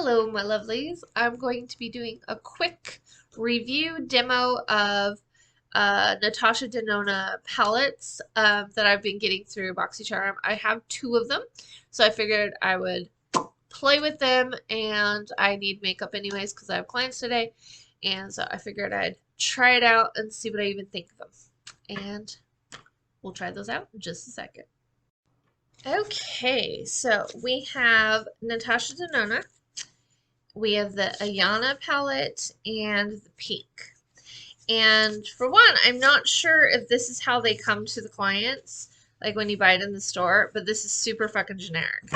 Hello, my lovelies. I'm going to be doing a quick review demo of Natasha Denona palettes that I've been getting through BoxyCharm. I have two of them, so I figured I would play with them, and I need makeup anyways because I have clients today, and so I figured I'd try it out and see what I even think of them. And we'll try those out in just a second. Okay, so we have Natasha Denona. We have the Ayana palette and the pink. And for one, I'm not sure if this is how they come to the clients, like when you buy it in the store, but this is super fucking generic.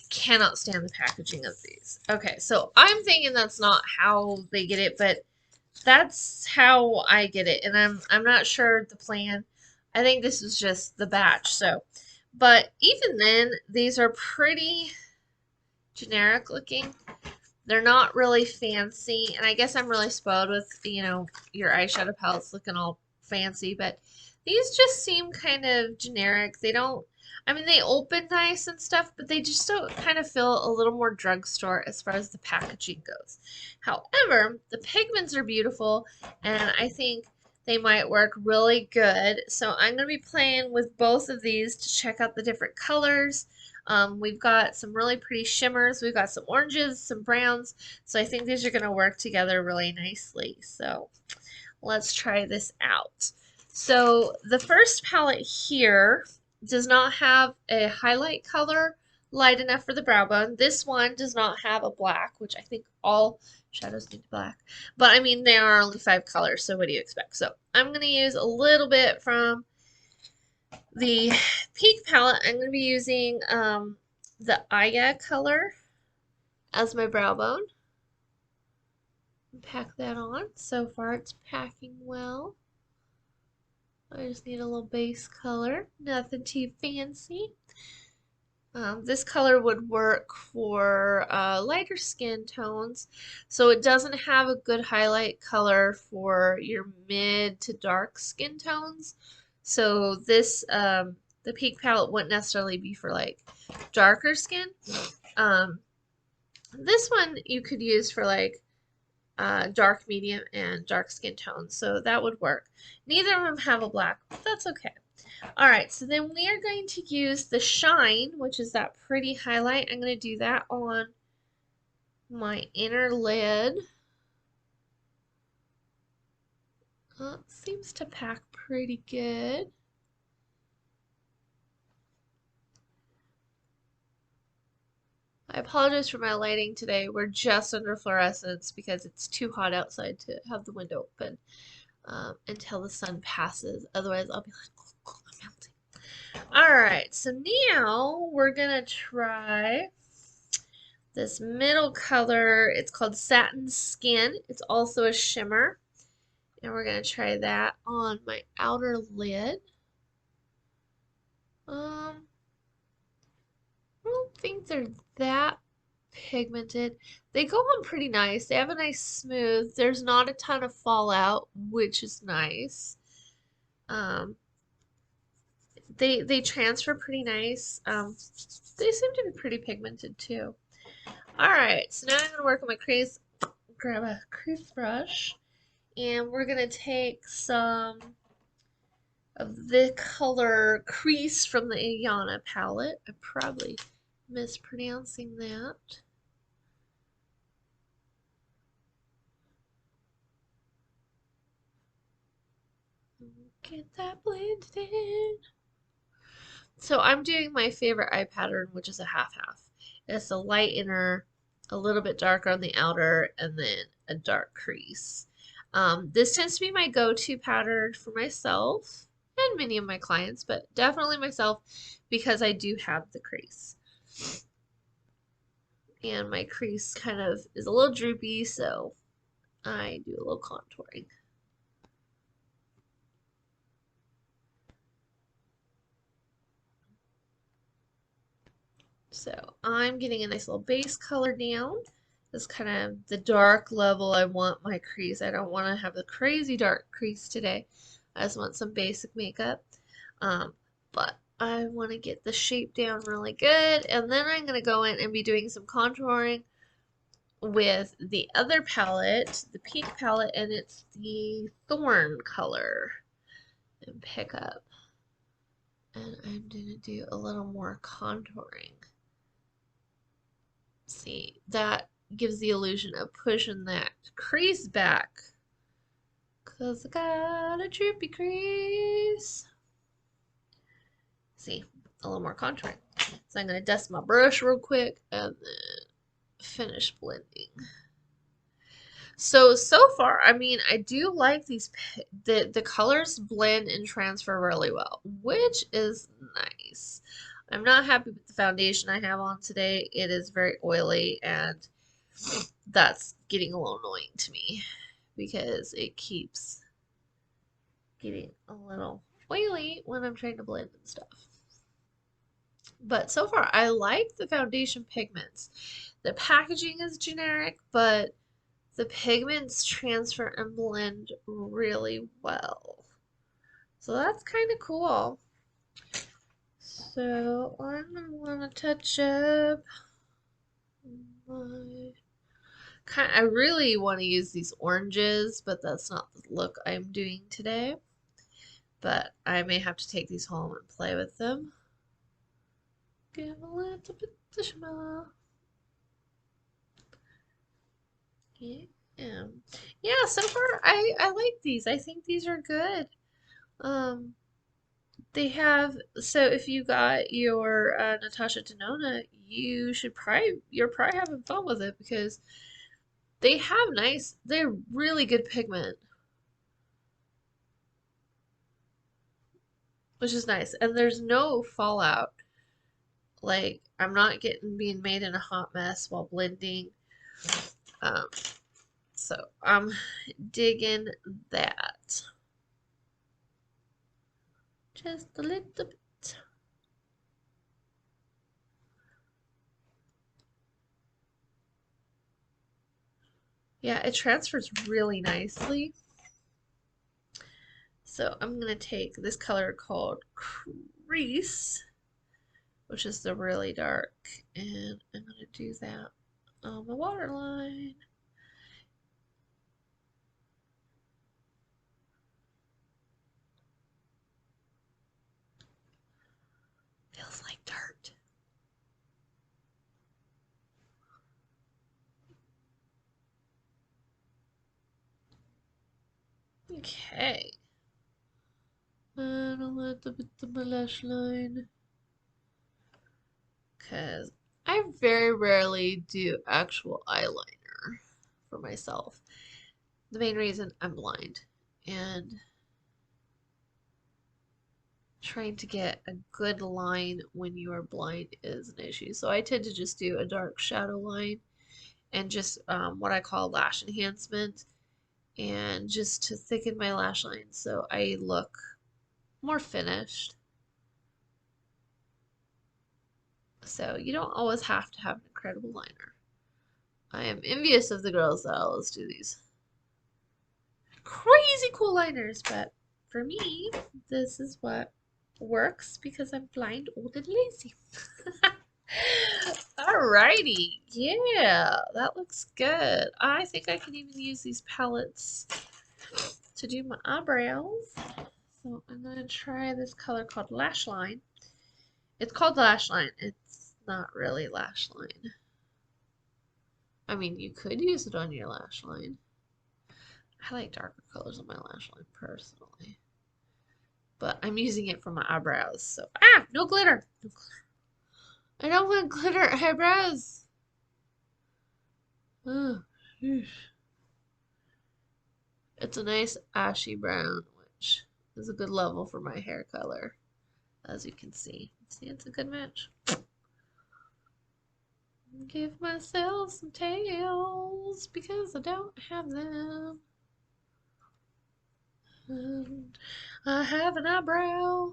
Cannot stand the packaging of these. Okay, so I'm thinking that's not how they get it, but that's how I get it, and I'm not sure the plan. I think this is just the batch. So, but even then, these are pretty generic looking. They're not really fancy, and I guess I'm really spoiled with, your eyeshadow palettes looking all fancy, but these just seem kind of generic. They don't, I mean, they open nice and stuff, but they just don't kind of feel a little more drugstore as far as the packaging goes. However, the pigments are beautiful, and I think they might work really good. So I'm going to be playing with both of these to check out the different colors. We've got some really pretty shimmers. We've got some oranges, some browns. So I think these are going to work together really nicely. So let's try this out. So the first palette here does not have a highlight color light enough for the brow bone. This one does not have a black, which I think all shadows need black. But I mean, there are only 5 colors, so what do you expect? So I'm going to use a little bit from the pink palette. I'm going to be using the Aya color as my brow bone. Pack that on. So far it's packing well. I just need a little base color. Nothing too fancy. This color would work for lighter skin tones. So it doesn't have a good highlight color for your mid to dark skin tones. So this, the pink palette wouldn't necessarily be for like darker skin. This one you could use for like dark, medium, and dark skin tones. So that would work. Neither of them have a black, but that's okay. Alright, so then we are going to use the Shine, which is that pretty highlight. I'm going to do that on my inner lid. Seems to pack pretty good. I apologize for my lighting today. We're just under fluorescence because it's too hot outside to have the window open until the sun passes. Otherwise, I'll be like, oh, I'm melting. Alright, so now we're gonna try this middle color. It's called Satin Skin. It's also a shimmer. And we're gonna try that on my outer lid. I don't think they're that pigmented. They go on pretty nice. They have a nice smooth. There's not a ton of fallout, which is nice. They transfer pretty nice. They seem to be pretty pigmented too. Alright, so now I'm going to work on my crease. Grab a crease brush, and we're going to take some of the color Crease from the Ayana palette. I'm probably mispronouncing that. Get that blended in. So I'm doing my favorite eye pattern, which is a half-half. It's a light inner, a little bit darker on the outer, and then a dark crease. This tends to be my go-to pattern for myself and many of my clients, but definitely myself because I do have the crease. And my crease kind of is a little droopy, so I do a little contouring. So I'm getting a nice little base color down. That's kind of the dark level I want my crease. I don't want to have the crazy dark crease today. I just want some basic makeup. But I want to get the shape down really good. And then I'm going to go in and be doing some contouring with the other palette, the pink palette, and it's the Thorn color. And pick up. And I'm going to do a little more contouring. See, that gives the illusion of pushing that crease back. Because I got a droopy crease. See, a little more contouring. So I'm going to dust my brush real quick and then finish blending. So far, I mean, I do like these, the colors blend and transfer really well, which is nice. I'm not happy with the foundation I have on today. It is very oily, and that's getting a little annoying to me because it keeps getting a little oily when I'm trying to blend and stuff. But so far, I like the foundation pigments. The packaging is generic, but the pigments transfer and blend really well. So that's kind of cool. So I'm going to touch up my... I really want to use these oranges, but that's not the look I'm doing today. But I may have to take these home and play with them. Give a little bit of shimmer. Yeah, so far I like these. I think these are good. They have, so if you got your Natasha Denona, you're probably having fun with it because they have they're really good pigment, which is nice. And there's no fallout. Like, I'm not being made in a hot mess while blending. Um, so I'm digging that. Just a little bit. Yeah, it transfers really nicely. So I'm going to take this color called Crease, which is the really dark, and I'm going to do that on the waterline. Feels like dirt. Okay. And a little bit of my lash line. Because I very rarely do actual eyeliner for myself. The main reason I'm blind. And trying to get a good line when you are blind is an issue. So I tend to just do a dark shadow line and just what I call lash enhancement, and just to thicken my lash line so I look more finished. So you don't always have to have an incredible liner. I am envious of the girls that always do these crazy cool liners, but for me, this is what works because I'm blind, old, and lazy. Alrighty, yeah, that looks good. I think I can even use these palettes to do my eyebrows. So I'm going to try this color called Lash Line. It's called Lash Line. It's not really Lash Line. I mean, you could use it on your lash line. I like darker colors on my lash line personally. But I'm using it for my eyebrows. So, no glitter. No glitter. I don't want glitter eyebrows. Oh, it's a nice ashy brown, which is a good level for my hair color, as you can see. See, it's a good match. Give myself some tails because I don't have them. And I have an eyebrow.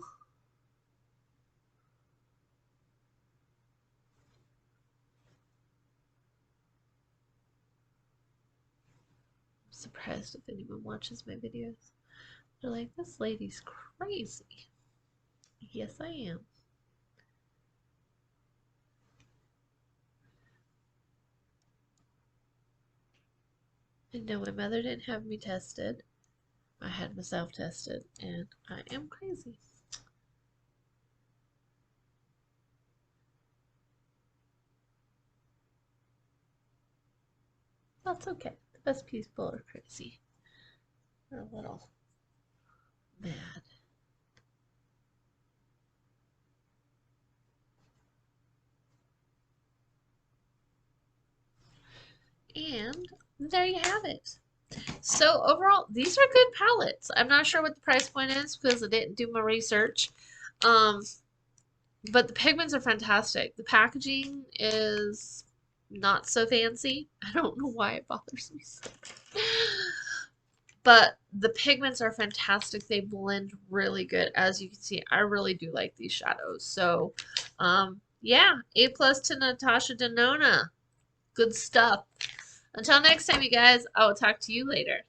I'm surprised if anyone watches my videos. They're like, this lady's crazy. Yes, I am. And no, my mother didn't have me tested. I had myself tested, and I am crazy. That's okay. The best people are crazy. They're a little mad. And there you have it. So overall, these are good palettes. I'm not sure what the price point is because I didn't do my research. Um, but the pigments are fantastic. The packaging is not so fancy. I don't know why it bothers me so. But the pigments are fantastic. They blend really good. As you can see, I really do like these shadows. So, yeah, A+ to Natasha Denona. Good stuff. Until next time, you guys, I will talk to you later.